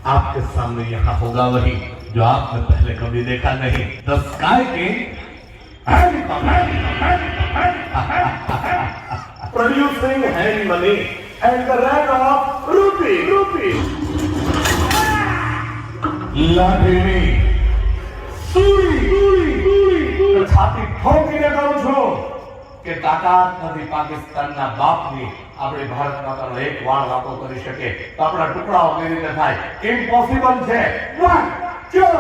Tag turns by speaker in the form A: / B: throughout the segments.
A: आपके सामने यहाँ होगा वही जो आपने पहले कभी देखा नहीं। The sky king producing hand money and the rank of rupee. લાઠીની સૂરી છાતી ઠોકીને કહું છું કે તાકાત નથી પાકિસ્તાનના બાપની આપણે ભારત માતાનો એક વાળ વાતો કરી શકે તો આપણા ટુકડાઓ કેવી રીતે થાય? ઇમ્પોસિબલ છે. 1 2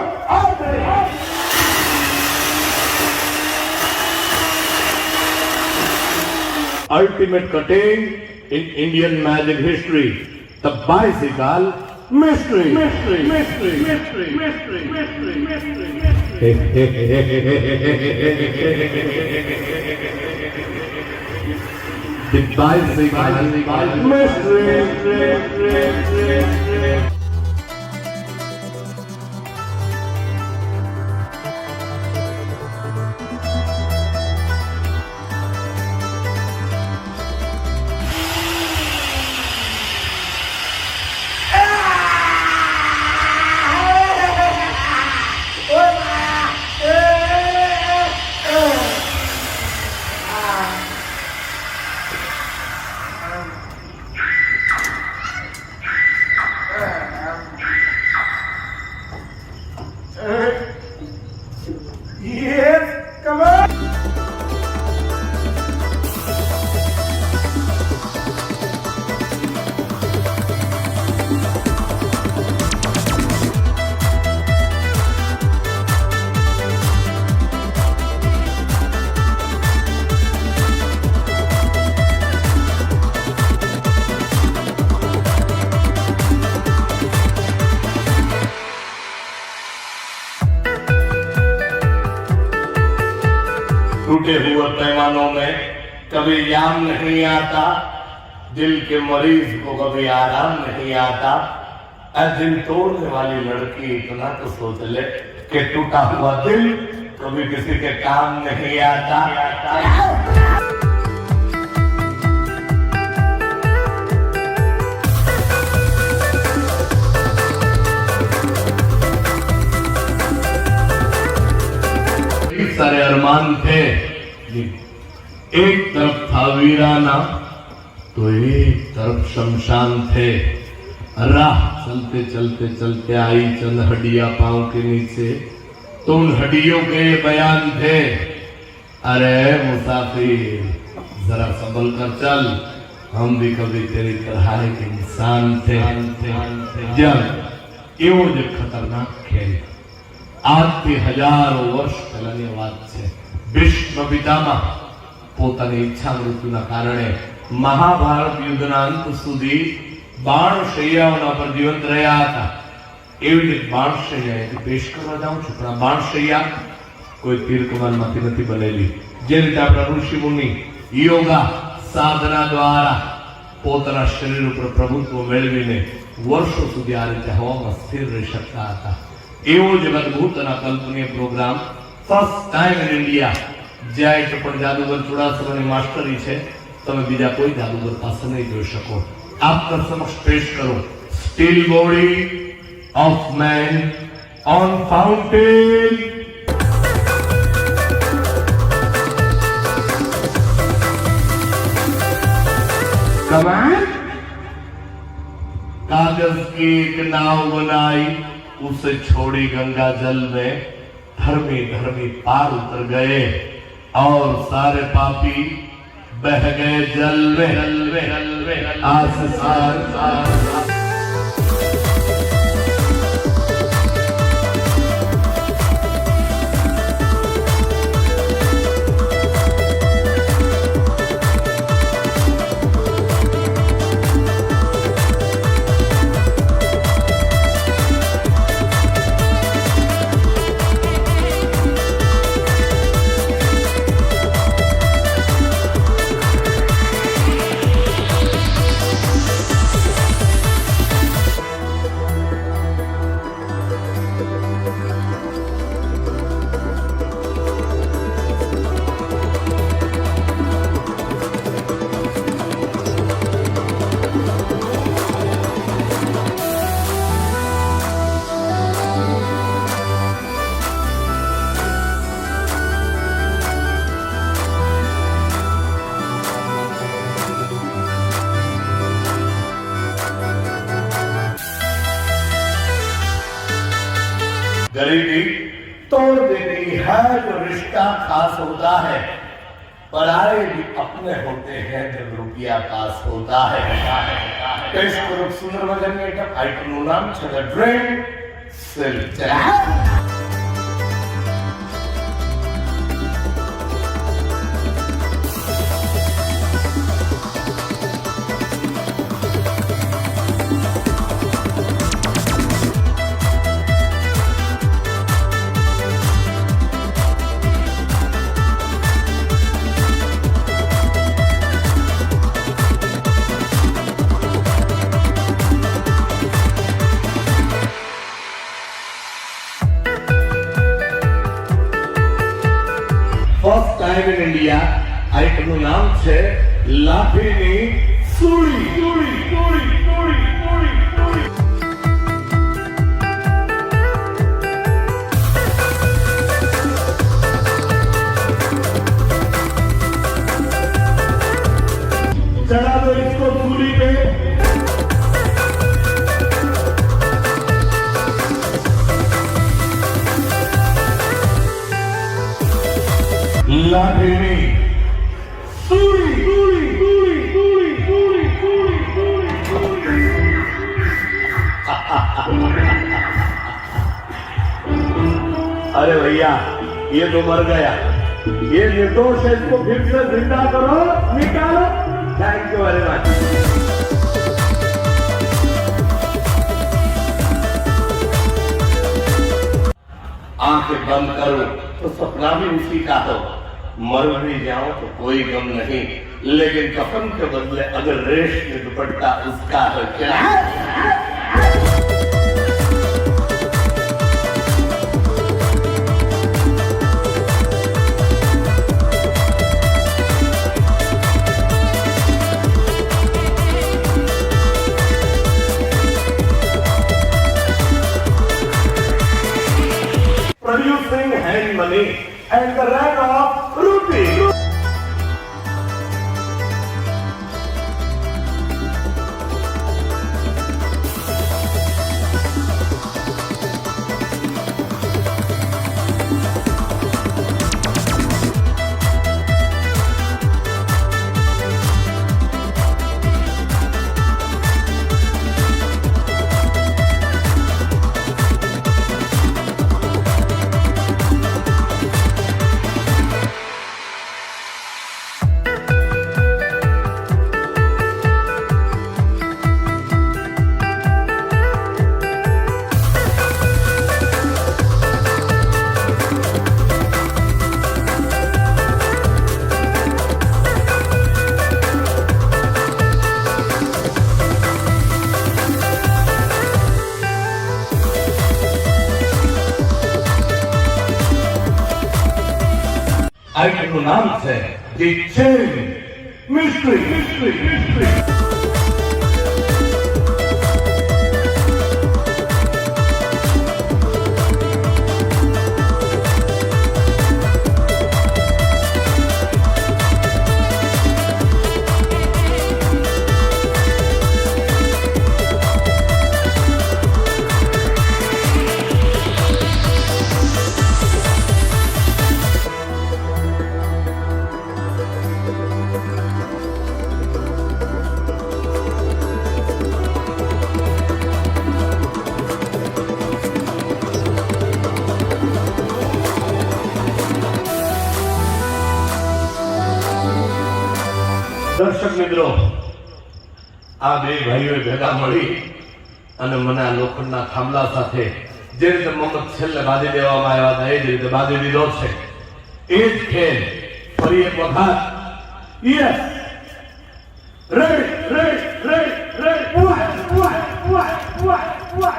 A: Ultimate cutting in Indian magic history. The bicycle mystery. The bicycle mystery. Yes, come on. टूटे हुए पैमानों में कभी याम नहीं आता, दिल के मरीज को कभी आराम नहीं आता। दिल तोड़ने वाली लड़की इतना तो सोच ले कि टूटा हुआ दिल कभी किसी के काम नहीं आता। सारे अरमान थे, एक तरफ था वीराना तो एक तरफ शमशान थे। राह चलते चलते चलते आई चंद हड्डियां पांव के नीचे, तो उन हड्डियों के बयान थे, अरे मुसाफिर जरा संभल कर चल, हम भी कभी तेरी तरह एक इंसान थे। जब एवो जो खतरनाक खेल આજથી હજારો વર્ષ પહેલાની વાત છે। ભીષ્મ પિતામહ પોતાની ઈચ્છા મૃત્યુના કારણે મહાભારત યુદ્ધના અંત સુધી બાણશૈયાઓના પર જીવંત રહ્યા હતા। એવી જ બાણશૈયા એટલે પેશ કરવા જાઉં છું, પણ આ બાણશૈયા કોઈ તીર કમાનમાંથી નથી બનેલી। જે રીતે આપણા ઋષિ મુનિ યોગા સાધના દ્વારા પોતાના શરીર ઉપર પ્રભુત્વ મેળવીને વર્ષો સુધી આ રીતે હવામાં સ્થિર રહી શકતા હતા। એવો જ અદભુત અને કલ્પનીય program first time in India જાય તો પણ જાદુગર ચુડાસમાની માસ્ટરી છે, તમે બીજા કોઈ જાદુગર પાસે નહીં જોઈ શકો। આપના સમક્ષ પેશ કરો steel body of main on fountain. कमाल कागज की एक नाव बनाई, उसे छोड़ी गंगा जल में, धर्मी धर्मी पार उतर गए और सारे पापी बह गए जल में। गरीबी तोड़ देती है जो रिश्ता खास होता है, पराए भी अपने होते हैं जब रुपया पास होता है। कैसे करो सुंदर भजन में आइटम नाम છે the drain sale. First time in India આઇટમનું નામ છે લાઠીની સૂળી સૂળી સૂળી સૂળી સૂળી સૂળી। चढ़ा दो इसको सूली पे, लाठीनी सूली सूली सूली सूली सूली सूली सूली सूली। अरे भैया ये तो मर गया, ये निर्दोष है, इसको फिर से जिंदा करो, निकालो। Thank you very much. आंखें बंद करो तो सपना भी उसी का हो, मर भी जाओ तो कोई गम नहीं, लेकिन कफन के बदले अगर रेशमी दुपट्टा उसका है क्या? Producing hand money and the rank of rupee. આઇટમનું નામ છે the chain mystery mystery mystery. દર્શક મિત્રો, આ બે ભાઈઓએ ભેગા મળી અને મને આ લોખંડના થાંભલા સાથે જે રીતે મમત છેલ્લે બાંધી દેવામાં આવ્યા હતા એ જ રીતે બાંધી દીધો છે। એ જ ખેલ ફરી એક વખત, yes, ready ready ready ready, વાહ વાહ વાહ વાહ વાહ વાહ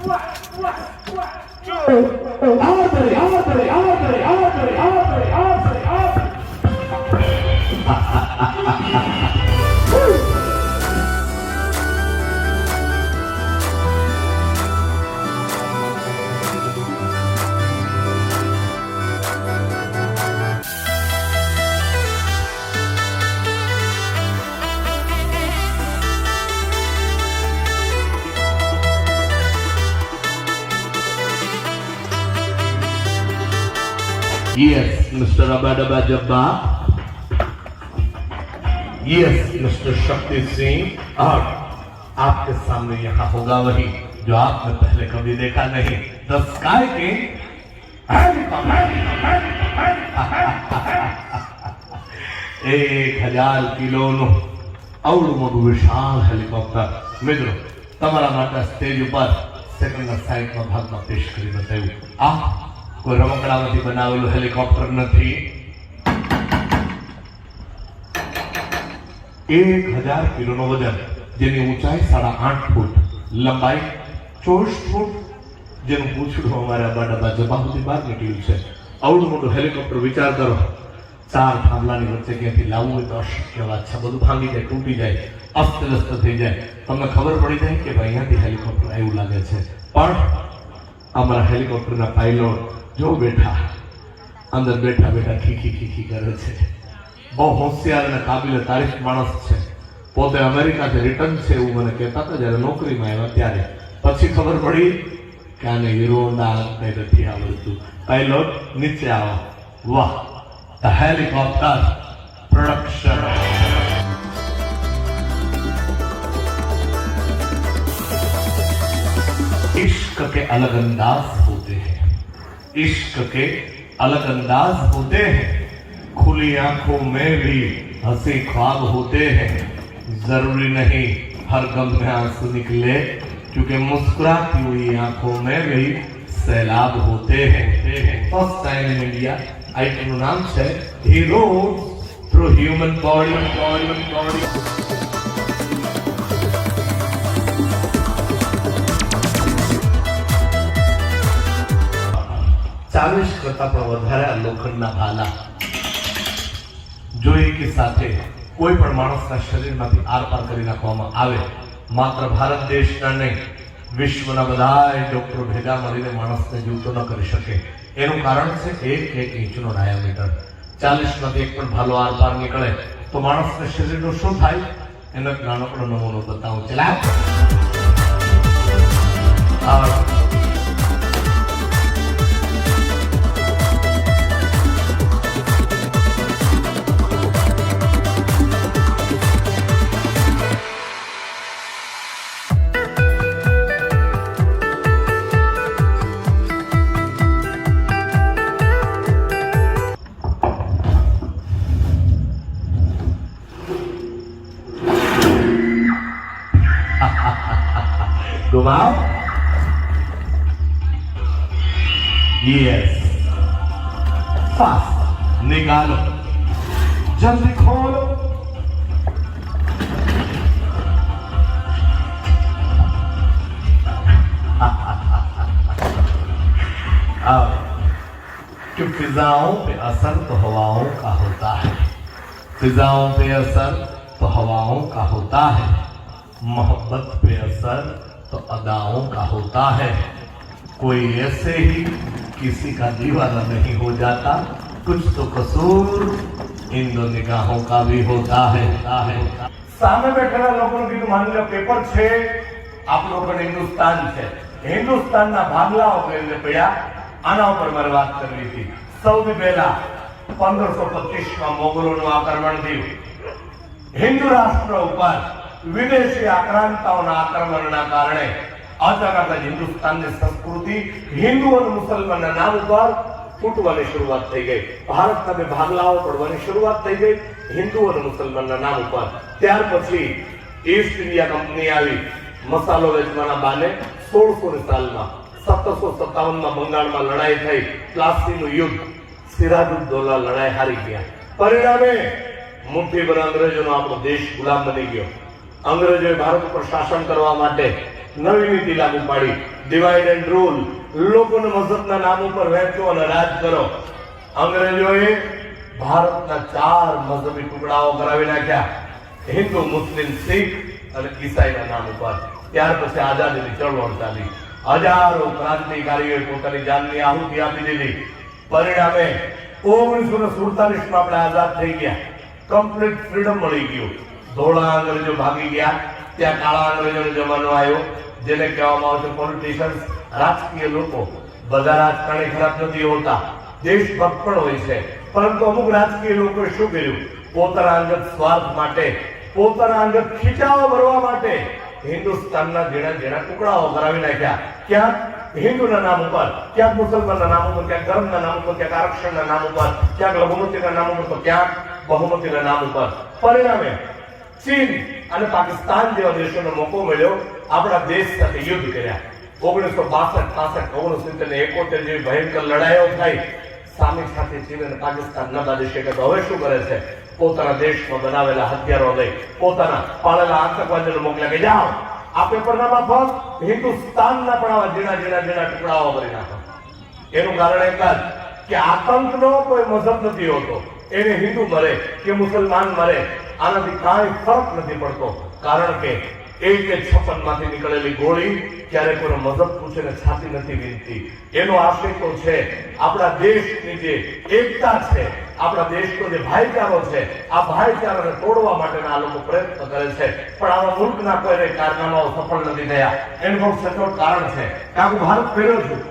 A: વાહ વાહ વાહ, આવતરે આવતરે આવતરે આવતરે આવતરે આવતરે આવતરે। Yes, Mr. Abadaba Jabba. Yes, Mr. Shakti Singh. और आपके सामने यहाँ होगा वही जो आपने पहले कभी देखा नहीं। The Sky King. 1000 કિલોનું અવળું મોટું વિશાળ હેલિકોપ્ટર મિત્રો તમારા માટે સ્ટેજ ઉપર સેકન્ડના સાઈડના ભાગમાં પેશ કરી બતાવ્યું. આ કોઈ રમકડામાંથી બનાવેલું હેલિકોપ્ટર નથી. 1000 કિલોનું વજન, જેની ઊંચાઈ 8.5 ફૂટ, લંબાઈ 24 ફૂટ, જેનું પૂછડું અમારા બાડા જબા સુધી બહાર નીકળ્યું છે. અવળું મોટું હેલિકોપ્ટર વિચાર કરો, 4 થાંભલાની વચ્ચે ક્યાંથી લાવવું હોય તો અશક્ય વાત છે. બધું ભાંગી જાય, તૂટી જાય, અસ્તવ્યસ્ત થઈ જાય. તમને ખબર પડી જાય કે ભાઈ અહીંયાથી હેલિકોપ્ટર આવ્યું લાગે છે. પણ અમારા હેલિકોપ્ટરના પાયલોટ જો બેઠા અંદર બેઠા બેઠા ખીખી ખીખી કરે છે. બહુ હોશિયાર અને કાબિલે તારીફ માણસ છે. પોતે અમેરિકાથી રિટર્ન છે એવું મને કહેતા હતા જ્યારે નોકરીમાં આવ્યા ત્યારે. પછી ખબર પડી કે આને હીરો ના નથી આવડતું. પાયલોટ નીચે આવો. વાહ, ધ હેલિકોપ્ટર प्रोडक्शन. इश्क के अलग अंदाज होते हैं, इश्क के अलग अंदाज होते हैं, खुली आंखों में भी हंसी ख्वाब होते हैं. जरूरी नहीं हर गम में आंसू निकले, क्योंकि मुस्कुराती हुई आंखों में भी सैलाब होते हैं. First time in India item નું નામ છે હીરો થ્રુ હ્યુમન બોડી. 40 કરતા પણ વધારે લોખંડના ભાલા જો એકી સાથે કોઈ પણ માણસના શરીરમાંથી આરપાર કરી નાખવામાં આવે, માત્ર ભારત દેશના નહીં વિશ્વના બધાય ડોક્ટરો ભેગા મળીને માણસને જીવતો ન કરી શકે. એનું કારણ છે 1 ઇંચનો ડાયામીટર. 40 માંથી એક પણ ભાલો આરપાર નીકળે તો માણસના શરીરનું શું થાય એનો એક નાનકડો નમૂનો બતાવું. ચલા घुमाओ. यस, फास्ट निकालो, जल्दी खोलो. अब कि फिजाओं पे असर तो हवाओं का होता है, फिजाओं पे असर तो हवाओं का होता है, मोहब्बत पे असर तो अदाओं का होता है. कोई ऐसे ही किसी का दीवाना नहीं हो जाता, कुछ तो कसूर इन दो निगाहों का भी होता है. સામે બેઠેલા લોકોનું કીધું માની લો પેપર છે, આપણો પણ હિન્દુસ્તાન છે, હિન્દુસ્તાનના ભાગલાઓ કરીને પડ્યા. આના ઉપર મારે વાત કરવી હતી. સૌથી પહેલા 1525માં મોગલોનું આક્રમણ થયું. હિન્દુ રાષ્ટ્ર ઉપર વિદેશી આક્રાંતાઓના આક્રમણના કારણે અચાનક જ હિન્દુસ્તાનની સંસ્કૃતિ હિન્દુ અને મુસલમાનના નામ ઉપર તૂટવાની શરૂઆત થઈ ગઈ. ભારતના બે ભાગલાઓ પડવાની શરૂઆત થઈ ગઈ હિન્દુ અને મુસલમાનના નામ ઉપર. ત્યાર પછી ઈસ્ટ ઇન્ડિયા કંપની આવી મસાલો વેચવાના બાને 1600 સાલમાં 1757માં બંગાળમાં લડાઈ થઈ, પ્લાસીનું યુદ્ધ, સિરાજુદ્દૌલા લડાઈ હારી ગયા. પરિણામે મુઠ્ઠીભર અંગ્રેજોનો આપણો દેશ ગુલામ બની ગયો. અંગ્રેજોએ ભારત ઉપર શાસન કરવા માટે નવી નીતિ લાગુ પાડી, ડિવાઇડ એન્ડ રૂલ. લોકોને મઝહબના નામ ઉપર વહેંચો અને રાજ કરો. અંગ્રેજોએ ભારતના 4 મઝહબી ટુકડાઓ કરાવી નાખ્યા, હિન્દુ, મુસ્લિમ, શીખ અને ઈસાઈના નામ ઉપર. ત્યાર પછી આઝાદીની ચળવળ ચાલી. હજારો ક્રાંતિકારીઓએ પોતાની જાનની આહુતિ આપી દીધી. પરિણામે 1947માં આપણે આઝાદ થઈ ગયા, કમ્પ્લીટ ફ્રીડમ મળી ગયું. ધોળા અંગ્રેજો ભાગી ગયા, ત્યાં કાળા અંગ્રેજોનો જમાનો આવ્યો, જેને કહેવામાં આવે છે પોલિટિશિયન્સ, રાજકીય લોકો. બધા રાજકારણી ખરાબ નથી હોતા, દેશભક્ત પણ હોય છે, પરંતુ અમુક રાજકીય લોકોએ શું કર્યું? પોતાના અંગત સ્વાર્થ માટે, પોતાના અંગત ખીચાઓ ભરવા માટે હિન્દુસ્તાનના ઝીણા ઝીણા ટુકડાઓ કરાવી નાખ્યા. ક્યાંક હિન્દુના નામ ઉપર, ક્યાંક મુસલમાનના નામ ઉપર, ક્યાંક ધર્મના નામ ઉપર, ક્યાંક આરક્ષણના નામ ઉપર, ક્યાંક લઘુમતીના નામ ઉપર, તો ક્યાંક બહુમતીના નામ ઉપર. પરિણામે ચીન અને પાકિસ્તાન જેવા દેશોનો મોકો મળ્યો આપણા દેશ સાથે યુદ્ધ કર્યા. 1962, 65, 69, 71 જેવી ભયંકર લડાઈઓ થઈ. સામી સાથે ચીન અને પાકિસ્તાન ન બાંધી શકે તો હવે શું કરે છે? પોતાના દેશમાં બનાવેલા હથિયારો લઈ પોતાના પાળેલા આતંકવાદીઓને મોકલ્યા કે જાઓ આ પેપરનામા ફક્ત હિન્દુસ્તાનના પણ આવા ઝીણા ઝીણા ઝીણા ટુકડાઓ કરી નાખો. એનું કારણ એક જ કે આતંકનો કોઈ મઝહબ નથી હોતો. એને હિન્દુ મરે કે મુસલમાન મરે આનાથી કાંઈ ફરક નથી પડતો, કારણ કે 56 માંથી નીકળેલી ગોળી ક્યારે કોઈ મઝહબ પૂછીને છાતી નથી વીનતી. એનો આશય તો છે આપણા દેશની જે એકતા છે, આપણા દેશનો જે ભાઈચારો છે, આ ભાઈચારાને તોડવા માટેના આ લોકો પ્રયત્ન કરે છે. પણ આવા મુલ્કના કોઈ કારનામાઓ સફળ નથી થયા. એનું બહુ સચોટ કારણ છે કે હું ભારત ફેર્યો છું.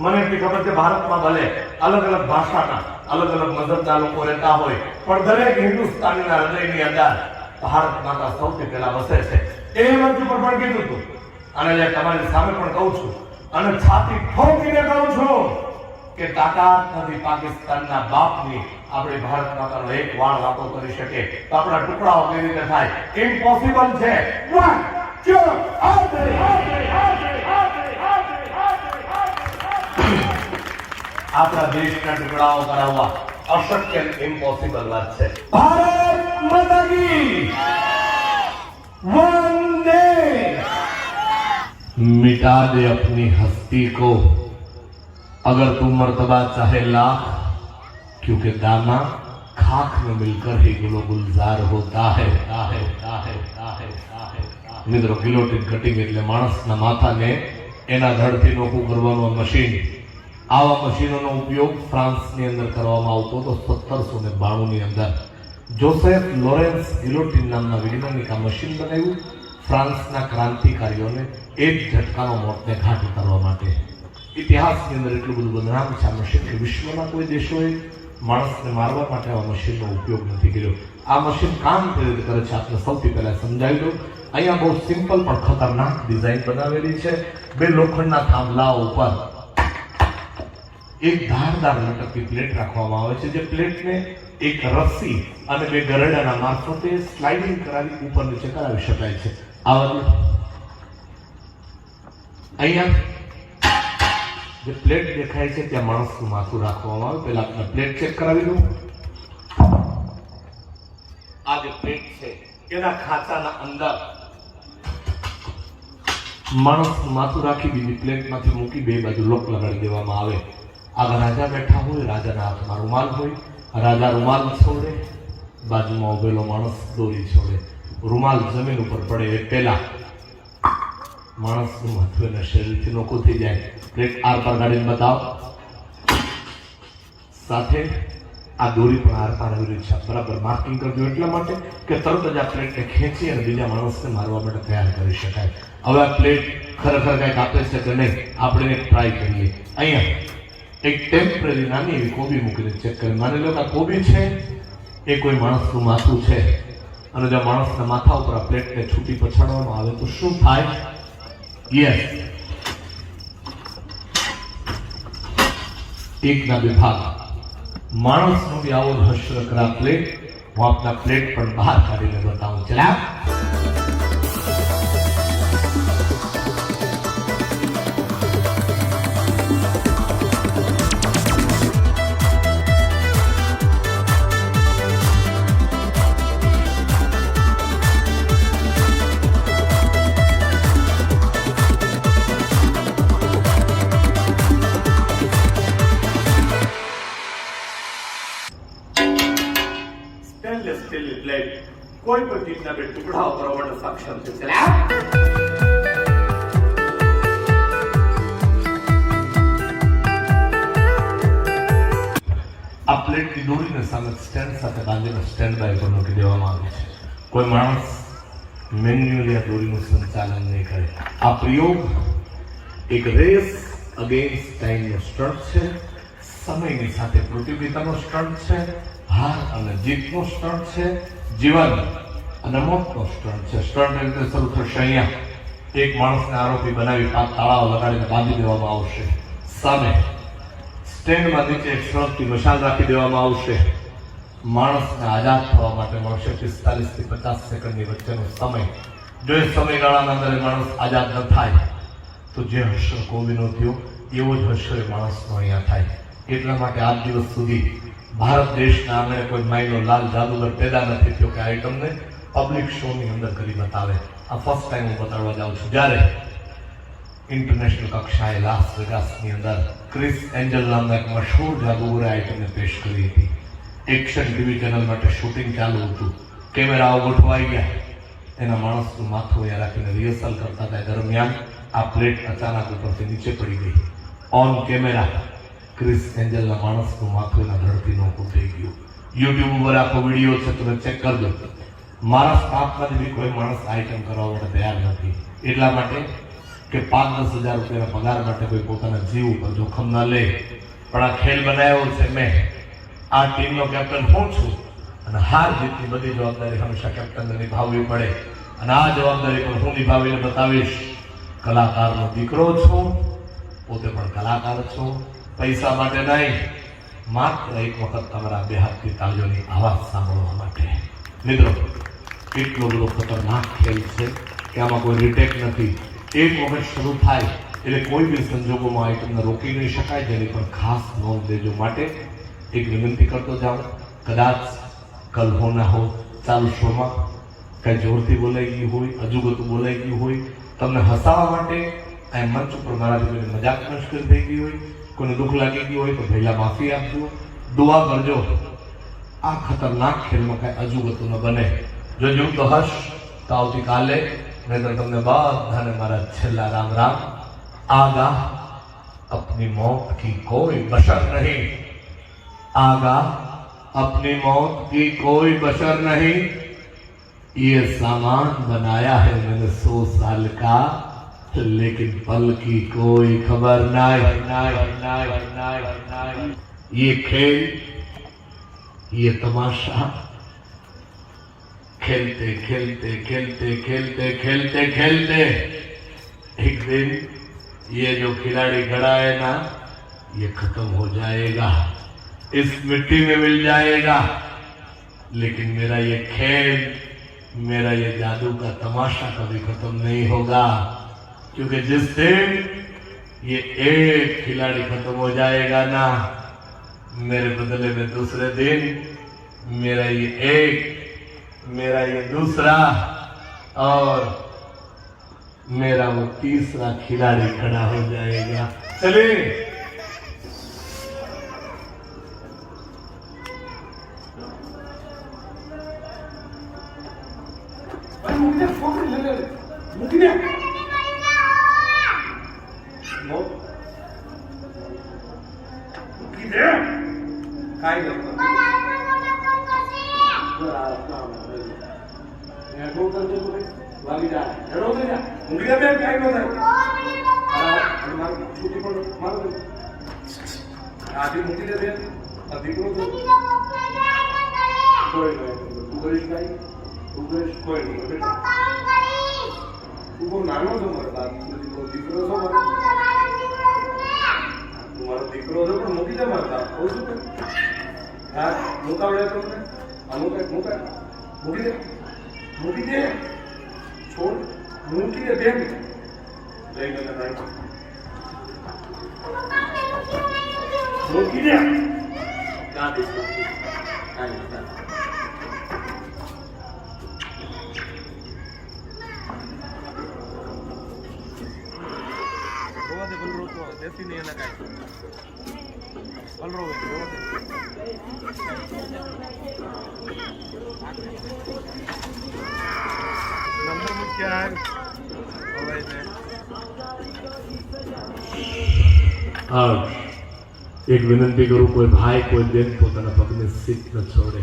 A: મને એટલી ખબર છે ભારતમાં ભલે અલગ અલગ ભાષાના અલગ અલગ મઝહબના લોકો રહેતા હોય, પણ દરેક હિન્દુસ્તાનીના હૃદયની અંદર ભારત માતા સૌથી પહેલા વસે છે. એ મંચ ઉપર પણ કીધું હતું અને તમારી સામે પણ કહું છું અને છાતી ઠોકીને કહું છું કે તાકાત નથી પાકિસ્તાનના બાપની આપણે ભારત માતાનો એક વાળ વાતો કરી શકે તો આપણા ટુકડાઓ કેવી રીતે થાય? ઇમ્પોસિબલ છે. આપણા દેશના ટુકડાઓ કરાવવા અશક્ય, ઇમ્પોસિબલ વાત છે. ભારત માતા કી वंदे। मिटा दे अपनी हस्ती को अगर तू मर्तबा चाहे लाख, क्योंकि दाना खाक में मिलकर ही गुलो गुलजार होता है. મિત્રો, ગિલોટીન કટિંગ એટલે માણસના માથાને એના ધડથી નોખું કરવાનું મશીન. આવા મશીનોનો ઉપયોગ ફ્રાન્સની અંદર કરવામાં આવતો હતો 1792 ની અંદર. જોસેફ લોરેન્સ ગિલોટીન નામના વૈજ્ઞાનિક આ મશીન બનાવ્યું ફ્રાન્સના ક્રાંતિકારીઓને એક ઝટકાનો મોતને ઘાટ ઉતારવા માટે. ઇતિહાસની અંદર એટલું બધું બદનામ છે આ મશીન કે વિશ્વના કોઈ દેશોએ માણસને મારવા માટે આ મશીનનો ઉપયોગ નથી કર્યો. આ મશીન કામ કેવી રીતે કરે છે આપને સૌથી પહેલા સમજાવી દઉં. અહીંયા બહુ સિમ્પલ પણ ખતરનાક ડિઝાઇન બનાવેલી છે. બે લોખંડના થાંભલાઓ ઉપર એક ધારદાર લટકતી પ્લેટ રાખવામાં આવે છે, જે પ્લેટને એક રસ્સી અને બે ગરડાના મારફતે સ્લાઇડિંગ કરાવી ઉપર નીચે કરાવી શકાય છે. આ અહીંયા જે પ્લેટ દેખાય છે ત્યાં માણસનું માથું રાખવામાં આવે. પહેલા આપણે પ્લેટ ચેક કરાવી દઉં. આ જે પ્લેટ છે એના ખાંચાના અંદર માણસનું માથું રાખી બીજી પ્લેટમાંથી મૂકી બે બાજુ લોક લગાડી દેવામાં આવે. આગળ રાજા બેઠા હોય, રાજાના હાથમાં રૂમાલ હોય, રાજા રૂમાલ છોડે, બાજુમાં ઉભેલો માણસ દોરી છોડે. રૂમાલ જમીન ઉપર પડે એ પહેલા માણસનું માથું એના શરીરથી નોખું થઈ જાય. પ્લેટ આર પાર ગાડીને બતાવો. સાથે આ દોરી પણ આર પાર આવી રહી છે, બરાબર માર્કિંગ કરજો એટલા માટે કે તરત જ આ પ્લેટને ખેંચી અને બીજા માણસને મારવા માટે તૈયાર કરી શકાય. હવે આ પ્લેટ ખરેખર કંઈક આપે છે કે નહીં આપણે એક ટ્રાય કરીએ. અહીંયા એક ટેમ્પરરી નાની એવી કોબી મૂકીને ચેક કરી. માની લો કે આ કોબી છે એ કોઈ માણસનું માથું છે અને જો માણસના માથા ઉપર આ પ્લેટને છૂટી પછાડવામાં આવે તો શું થાય? યસ, એકના બે ભાગ. માણસનો બી આવો રહસ્ય કરા પ્લેટ. હું આપના પ્લેટ પણ બહાર કાઢીને બતાવું. ચલા કોઈ પણ ચીજના બે ટુકડાઓ કરવાનો સક્ષમ છે. આ પ્લેટની દોરીને સામે સ્ટેન્ડ સાથે બાંધીને સ્ટેન્ડ બાય પર મૂકી દેવામાં આવે છે. કોઈ માણસ મેન્યુઅલી આ દોરીનું સંચાલન નહીં કરે. આ પ્રયોગ એક રેસ અગેન્સ્ટ ટાઈમનો સ્ટન્ટ છે. સમયની સાથે પ્રતિયોગિતાનો સ્ટન્ટ છે, હાર અને જીતનો સ્ટન્ટ છે, જીવન અને મોતનો સ્ટન્ટ છે. સ્ટન્ટ રીતે શરૂ થશે. અહીંયા એક માણસને આરોપી બનાવી 5 તાળાઓ લગાડીને બાંધી દેવામાં આવશે. સામે સ્ટેન્ડમાં નીચે એક સળગતી મશાલ રાખી દેવામાં આવશે. માણસને આઝાદ થવા માટે મળશે 45 થી 50 સેકન્ડની વચ્ચેનો સમય. જો એ સમયગાળાના અંદર માણસ આઝાદ ન થાય તો જે હર્ષ કોબીનો થયો એવો જ હર્ષ એ માણસનો અહીંયા થાય. એટલા માટે આજ દિવસ સુધી ભારત દેશના આંગણે કોઈ માયનો લાલ જાદુગર પેદા નથી થયો કે આઈટમને પબ્લિક શોની અંદર કરી બતાવે. આ ફર્સ્ટ ટાઈમ હું બતાડવા જાઉં છું. જ્યારે ઇન્ટરનેશનલ કક્ષાએ લાસ વેગાસની અંદર ક્રિસ એન્જલ નામના એક મશહૂર જાદુગરે આઈટમને પેશ કરી હતી. એક્શન ટીવી ચેનલ માટે શૂટિંગ ચાલુ હતું. કેમેરાઓ ગોઠવાઈ ગયા. એના માણસનું માથું અહીંયા રાખીને રિહર્સલ કરતા હતા. દરમિયાન આ પ્લેટ અચાનક ઉપરથી નીચે પડી ગઈ. ઓન કેમેરા ક્રિસ એન્જલના માણસનું માથું એના ધરતી નોખું થઈ ગયું. યુટ્યુબ ઉપર આખો વિડીયો છે, તમે ચેક કરજો. મારા સ્ટાફમાંથી બી કોઈ માણસ આઈટમ કરવા માટે તૈયાર નથી. એટલા માટે કે 5-10 હજાર રૂપિયાના પગાર માટે કોઈ પોતાના જીવ ઉપર જોખમ ના લે. પણ આ ખેલ બનાવ્યો છે મેં. આ ટીમનો કેપ્ટન હું છું અને હાર જીતની બધી જવાબદારી હંમેશા કેપ્ટનને નિભાવવી પડે. અને આ જવાબદારી પણ હું નિભાવીને બતાવીશ. કલાકારનો દીકરો છું, પોતે પણ કલાકાર છું. પૈસા માટે નહીં, માત્ર એક વખત તમારા બે હાથની તાળીઓની આવાજ સાંભળવા માટે. મિત્રો, એટલો બધો ખતરનાક ખેલ છે કે આમાં કોઈ રિટેક નથી. એક વખત શરૂ થાય એટલે કોઈ બી સંજોગોમાં આઈટમને રોકી નહીં શકાય. જેની પર ખાસ નોંધ લેજો. માટે એક વિનંતી કરતો જાઉં, કદાચ કલ હો ના હો ચાલુ શોમાં કઈ જોરથી બોલાઈ ગયું હોય, અજુગતું બોલાઈ ગયું હોય, તમને હસાવવા માટે આ મંચ ઉપર મારાથી કોઈને મજાક મશ્કરી થઈ ગઈ હોય, કોઈને દુઃખ લાગી ગયું હોય તો પહેલા માફી આપજો, દુઆ કરજો. આ ખતરનાક ખેલમાં કઈ અજુગતું ન બને. જો જોઉં તો હર્ષ તો આવતીકાલે મેં તો તમને બધાને મારા છેલ્લા રામ રામ. आगा अपनी मौत की कोई बशर नहीं, आगा अपनी मौत की कोई बशर नहीं, ये सामान बनाया है मैंने 100 साल का, लेकिन पल की कोई खबर नहीं. ये खेल, ये तमाशा खेलते खेलते खेलते खेलते खेलते खेलते एक दिन ये जो खिलाड़ी खड़ा है ना, ये खत्म हो जाएगा, इस मिट्टी में मिल जाएगा. लेकिन मेरा ये खेल, मेरा ये जादू का तमाशा कभी खत्म नहीं होगा. क्योंकि जिस दिन ये एक खिलाड़ी खत्म हो जाएगा ना, मेरे बदले में दूसरे दिन मेरा ये एक, मेरा ये दूसरा और मेरा वो तीसरा खिलाड़ी खड़ा हो जाएगा. चलिए एक विनंती करूं, कोई भाई कोई बेन પોતાના પગને સીટ ન છોડે.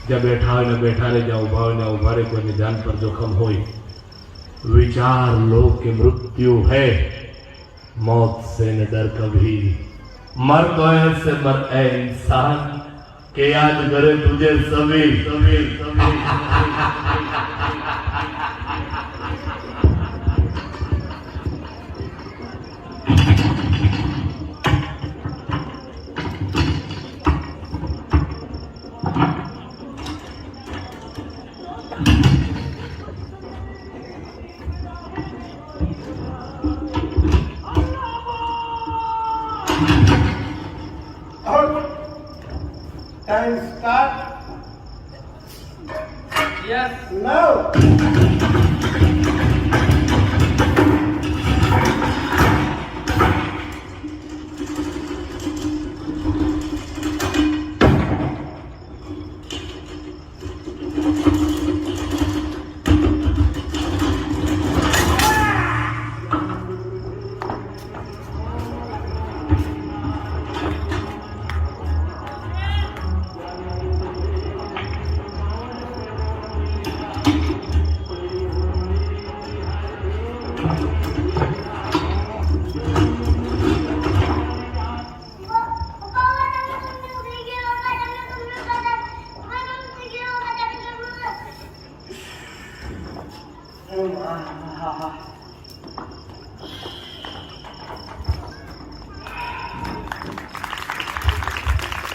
A: જ્યાં બેઠા હોય ને બેઠા રહે, જ્યાં ઉભા હોય ને ઉભા રહે. કોઈની જાન પર જોખમ હોય, विचार लो कि मृत्यु है, मौत से न डर कभी, मर तो ऐसे मर ए इंसान के याद करे तुझे सभी सभी सभी
B: Time start.
C: Yes.
B: Now.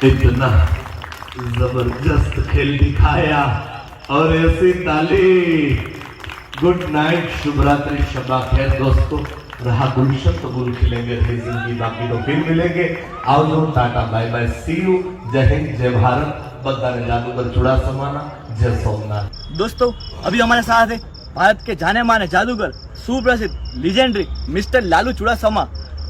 A: इतना जबरदस्त खेल दिखाया और ऐसी ताली। गुड नाइट, शुभ रात्रि, शबा खैर दोस्तों। रहा गुलशन तो गुल खिलेंगे, फिर जिंदगी बाकी तो फिर मिलेंगे। आओ tata bye bye, see you, जय हिंद, जय भारत। बधाने जादूगर चुड़ासमाना, जय सोमनाथ।
C: दोस्तों अभी हमारे साथ है भारत के जाने माने जादूगर, सुप्रसिद्ध लीजेंडरी मिस्टर लालू चुड़ासमा।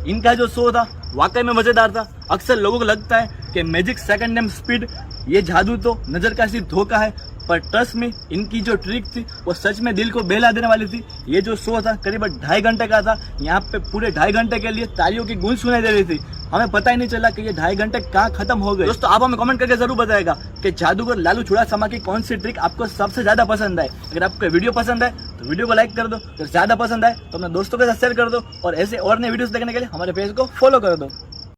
C: इनका जो शो था वाकई में मजेदार था। अक्सर लोगों को लगता है कि मैजिक सेकंड नेम स्पीड, ये जादू तो नजर का सिर्फ धोखा है, पर ट्रस्ट में इनकी जो ट्रिक थी वो सच में दिल को बहला देने वाली थी। ये जो शो था करीबन 2.5 घंटे का था। यहाँ पे पूरे 2.5 घंटे के लिए तालियों की गूंज सुनाई दे रही थी। हमें पता ही नहीं चला कि ये 2.5 घंटे कहाँ खत्म हो गए। दोस्तों आप हमें कमेंट करके जरूर बताएगा कि जादूगर लालू चुड़ासमा की कौन सी ट्रिक आपको सबसे ज्यादा पसंद है। अगर आपको वीडियो पसंद है तो वीडियो को लाइक कर दो, अगर ज्यादा पसंद है तो अपने दोस्तों के साथ शेयर कर दो, और ऐसे और नए वीडियोस देखने के लिए हमारे पेज को फॉलो कर दो।